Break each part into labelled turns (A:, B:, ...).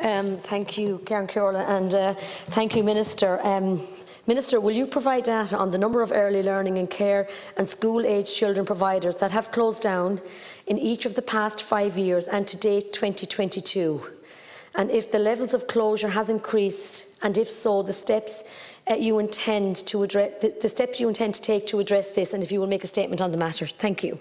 A: Thank you, Ceann Comhairle, and thank you, Minister. Minister, will you provide data on the number of early learning and care and school-aged children providers that have closed down in each of the past 5 years and to date 2022? And if the levels of closure has increased, and if so, the steps you intend to take to address this, and if you will make a statement on the matter. Thank you.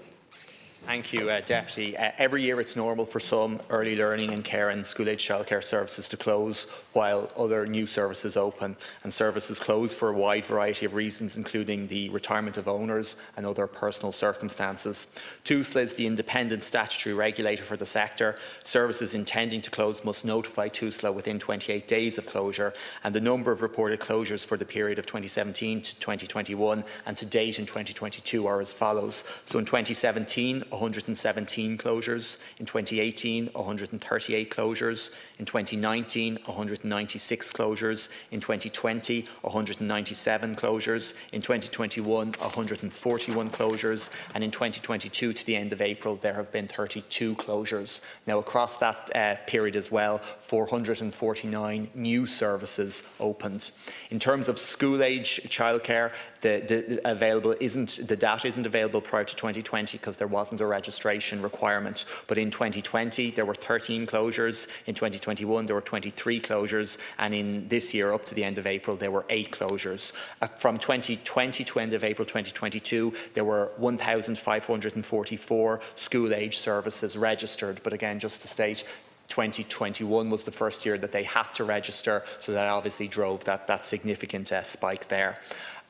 B: Thank you, Deputy. Every year it's normal for some early learning and care and school-age childcare services to close while other new services open, and services close for a wide variety of reasons, including the retirement of owners and other personal circumstances. TUSLA is the independent statutory regulator for the sector. Services intending to close must notify TUSLA within 28 days of closure, and the number of reported closures for the period of 2017 to 2021 and to date in 2022 are as follows. So in 2017, 117 closures, in 2018 138 closures, in 2019 196 closures, in 2020 197 closures, in 2021 141 closures, and in 2022 to the end of April there have been 32 closures. Now across that period as well, 449 new services opened. In terms of school-age childcare, the data isn't available prior to 2020 because there wasn't a registration requirement. But in 2020 there were 13 closures, in 2021 there were 23 closures, and in this year up to the end of April there were 8 closures. From 2020 to end of April 2022 there were 1,544 school-age services registered, but again, just to state, 2021 was the first year that they had to register, so that obviously drove that significant spike there.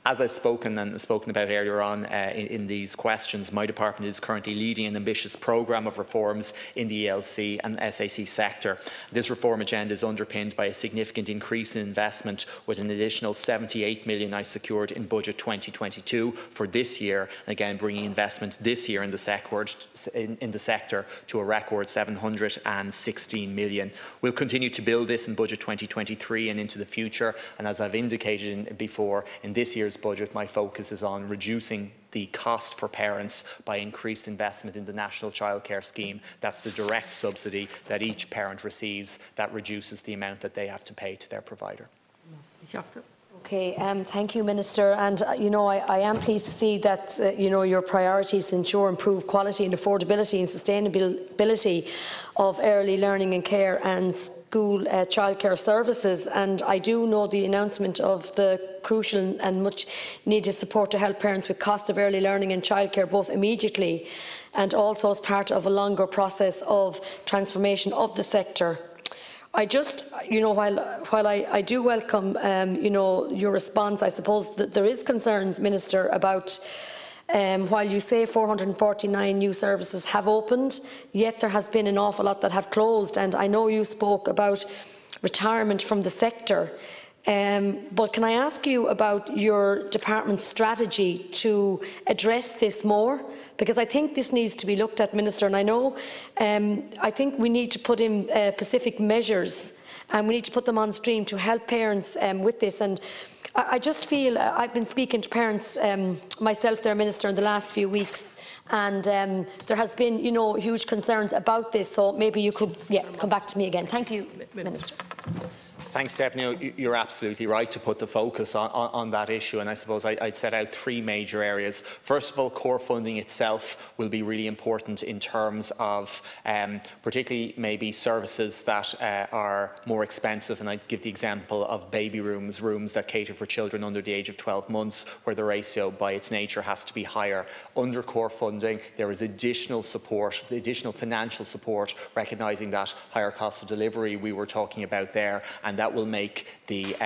B: As I've spoken about earlier on in these questions, my department is currently leading an ambitious programme of reforms in the ELC and SAC sector. This reform agenda is underpinned by a significant increase in investment, with an additional 78 million I secured in budget 2022 for this year, and again bringing investment this year in the sector to a record 716 million. We'll continue to build this in budget 2023 and into the future, and as I've indicated before, in this year's budget, my focus is on reducing the cost for parents by increased investment in the National Childcare Scheme. That's the direct subsidy that each parent receives that reduces the amount that they have to pay to their provider.
A: Okay, thank you, Minister. And I am pleased to see that your priorities ensure improved quality and affordability and sustainability of early learning and care and school childcare services. And I do know the announcement of the crucial and much needed support to help parents with cost of early learning and childcare, both immediately and also as part of a longer process of transformation of the sector. I just, while I do welcome, your response, I suppose that there is concerns, Minister, about while you say 449 new services have opened, yet there has been an awful lot that have closed. And I know you spoke about retirement from the sector. But can I ask you about your department's strategy to address this more? Because I think this needs to be looked at, Minister, and I know I think we need to put in specific measures, and we need to put them on stream to help parents with this. And I just feel I've been speaking to parents myself, their Minister, in the last few weeks, and there has been, huge concerns about this. So maybe you could, come back to me again. Thank you, Minister.
B: Thanks, Deputy. You're absolutely right to put the focus on that issue, and I suppose I'd set out 3 major areas. First of all, core funding itself will be really important in terms of particularly maybe services that are more expensive, and I'd give the example of baby rooms that cater for children under the age of 12 months, where the ratio by its nature has to be higher. Under core funding, there is additional support, additional financial support, recognising that higher cost of delivery we were talking about there, and that will make the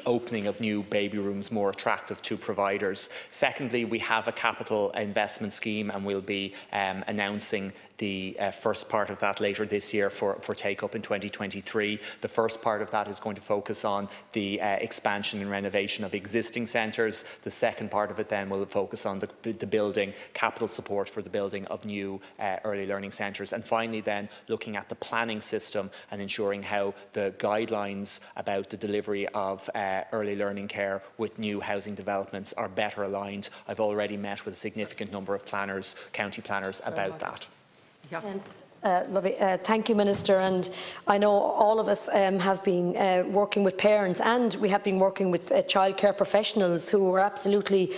B: opening of new baby rooms more attractive to providers. Secondly, we have a capital investment scheme, and we'll be announcing the first part of that later this year for take-up in 2023. The first part of that is going to focus on the expansion and renovation of existing centres. The second part of it then will focus on the building, capital support for the building of new early learning centres. And finally then, looking at the planning system and ensuring how the guidelines about the delivery of early learning care with new housing developments are better aligned. I've already met with a significant number of planners, county planners, about that.
A: Lovely. Thank you, Minister. And I know all of us have been working with parents, and we have been working with childcare professionals who are absolutely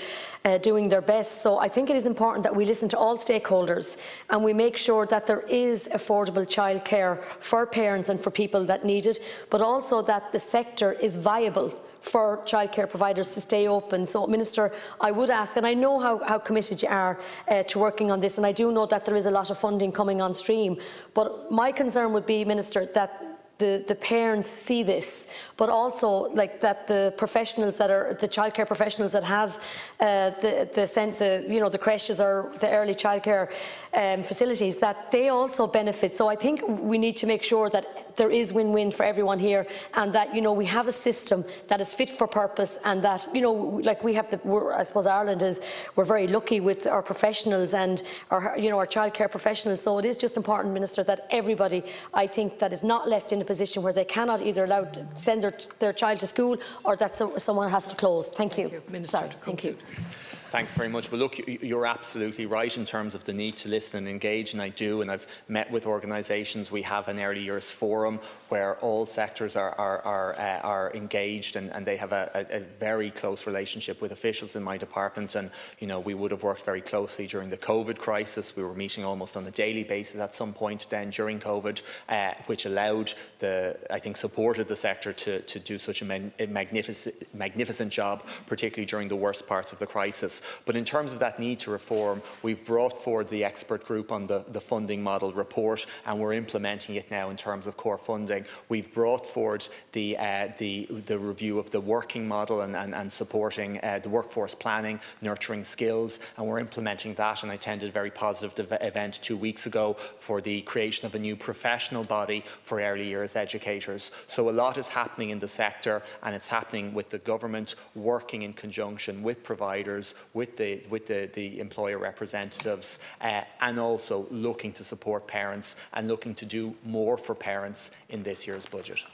A: doing their best. So I think it is important that we listen to all stakeholders and we make sure that there is affordable childcare for parents and for people that need it, but also that the sector is viable for childcare providers to stay open. So, Minister, I would ask, and I know how committed you are to working on this, and I do know that there is a lot of funding coming on stream, but my concern would be, Minister, that the parents see this, but also like that the professionals that are the childcare professionals that have the creches or the early childcare facilities, that they also benefit. So I think we need to make sure that there is win-win for everyone here, and that we have a system that is fit for purpose, and that like we have I suppose Ireland we're very lucky with our professionals and our childcare professionals. So it is just important, Minister, that everybody, I think, that is not left in a position where they cannot either allow to send their child to school, or that someone has to close. Thank you.
C: Minister,
A: sorry. Thank you.
B: Thanks very much. Well, look, you're absolutely right in terms of the need to listen and engage, and I do, and I've met with organisations. We have an early years forum where all sectors are engaged, and they have a very close relationship with officials in my department. And we would have worked very closely during the COVID crisis. We were meeting almost on a daily basis at some point then during COVID, which allowed supported the sector to do such a magnificent job, particularly during the worst parts of the crisis. But in terms of that need to reform, we've brought forward the expert group on the funding model report, and we're implementing it now in terms of core funding. We've brought forward the review of the working model and supporting the workforce planning, nurturing skills, and we're implementing that. And I attended a very positive event 2 weeks ago for the creation of a new professional body for early years educators. So a lot is happening in the sector, and it's happening with the government working in conjunction with providers, with the employer representatives, and also looking to support parents and looking to do more for parents in this year's budget.